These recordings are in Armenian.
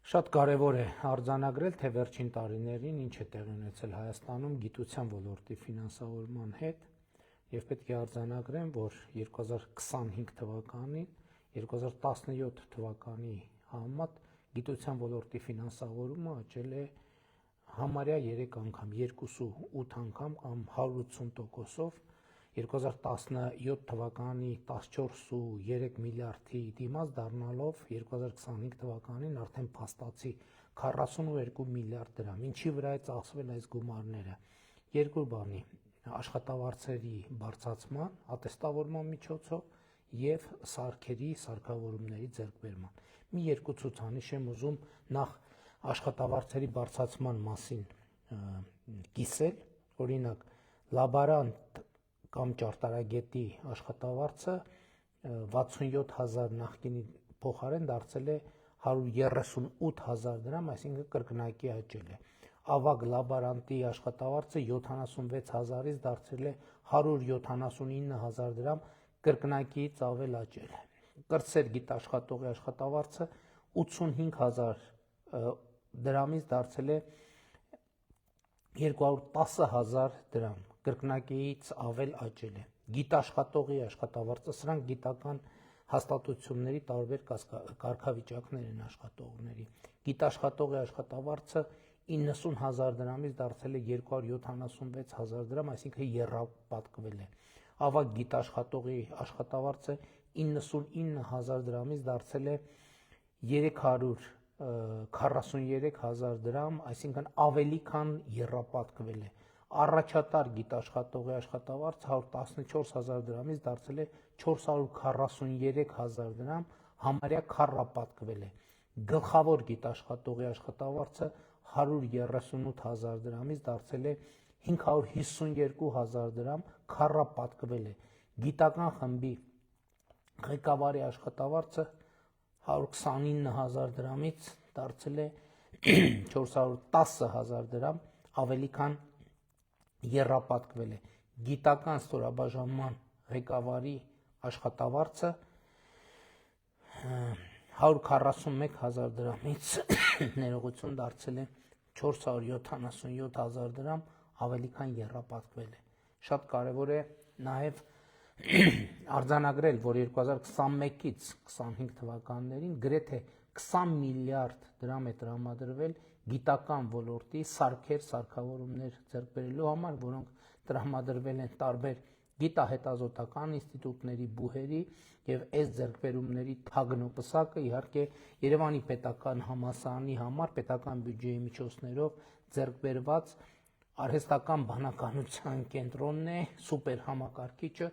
Շատ կարևոր է արձանագրել, թե վերջին տարիներին ինչ է տեղի ունեցել Հայաստանում գիտության ոլորտի ֆինանսավորման հետ, եւ պետք է արձանագրեմ, որ 2025 թվականին 2017 թվականի համեմատ գիտության ոլորտի ֆինանսավորումը աճել է համարյա 3 անգամ, 2.8 անգամ կամ 180%-ով 2017 թվականի 14.3 միլիարդի դիմաց դառնալով 2025 թվականին արդեն փաստացի 42 միլիարդ դրամ։ Ինչի վրա է ծախսվել այս գումարները։ Երկու բանի՝ աշխատավարձերի բարձրացման, ատեստավորման միջոցով եւ սարքավորումների ձեռքբերման։ Մի երկու ցուցանիշ եմ ուզում նախ աշխատավարձերի բարձրացման մասին կիսել, օրինակ լաբորանտ կամ ճարտարագետի աշխատավարձը 67000 նախկինի փոխարեն դարձել է 138000 դրամ, այսինքն կրկնակի աճել է։ Ավագ լաբորանտի աշխատավարձը 76000-ից դարձել է 179000 դրամ, կրկնակիից ավել աճել է։ Կրտսեր գիտաշխատողի աշխատավարձը 85000 դրամից դարձել է 210000 դրամ, կրկնակիից ավել աճել է։ Գիտաշխատողի աշխատավարձը, սրանք գիտական հաստատությունների տարբեր կարգավիճակներ են աշխատողների։ Գիտաշխատողի աշխատավարձը 90000 դրամից դարձել է 276000 դրամ, այսինքն եռապատկվել է։ Ավագ գիտաշխատողի աշխատավարձը 99000 դրամից դարձել է 343000 դրամ, այսինքն ավելի քան եռապատկվել է։ Առաջատար գիտաշխատողի աշխատավարձը 114000 դրամից դարձել է 443000 դրամ, համարյա քառապատկվել է։ Գլխավոր գիտաշխատողի աշխատավարձը 138000 դրամից դարձել է 552000 դրամ, քառապատկվել է։ Գիտական խմբի ղեկավարի աշխատավարձը 129000 դրամից դարձել է 410000 դրամ, ավելի քան եռապատկվել է։ Գիտական ստորաբաժանման ղեկավարի աշխատավարձը 141000 դրամից ներողություն դարձել է 477000 դրամ, ավելի քան եռապատկվել է։ Շատ կարևոր է նաև արձանագրել, որ 2021-ից 25 թվականներին գրեթե 20 միլիարդ դրամ է տրամադրվել գիտական ոլորտի սարքավորումներ ձեռք բերելու համար, որոնք տրամադրվել են տարբեր գիտահետազոտական ինստիտուտների, բուհերի եւ այս ձեռքբերումների թագնոպսակը իհարկե Երևանի պետական համալսարանի համար պետական բյուջեի միջոցներով ձեռք բերված արհեստական բանականության կենտրոնն է, սուպեր համակարգիչը,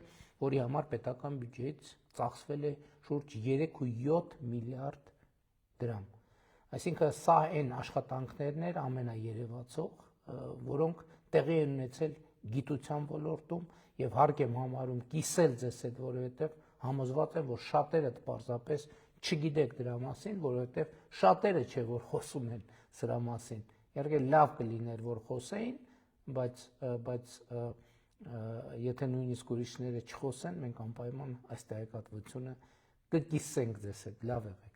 որի համար պետական բյուջեից ծախսվել է շուրջ 3.7 միլիարդ դրամ։ Այսինքն սա այն աշխատանքներն էր ամենաերևացող, որոնք տեղի են ունեցել գիտության ոլորտում եւ հարկ եմ համարում կիսել ձեզ հետ, որովհետեւ համոզված եմ, որ շատերդ պարզապես չգիտեք դրա մասին, որովհետեւ շատերը չէ որ խոսում են սրա մասին։ Իհարկե լավ կլիներ որ խոսեին, բայց եթե նույնիսկ ուրիշները չխոսեն, մենք անպայման այս տեղեկատվությունը կկիսենք ձեզ հետ, լավ եղեք։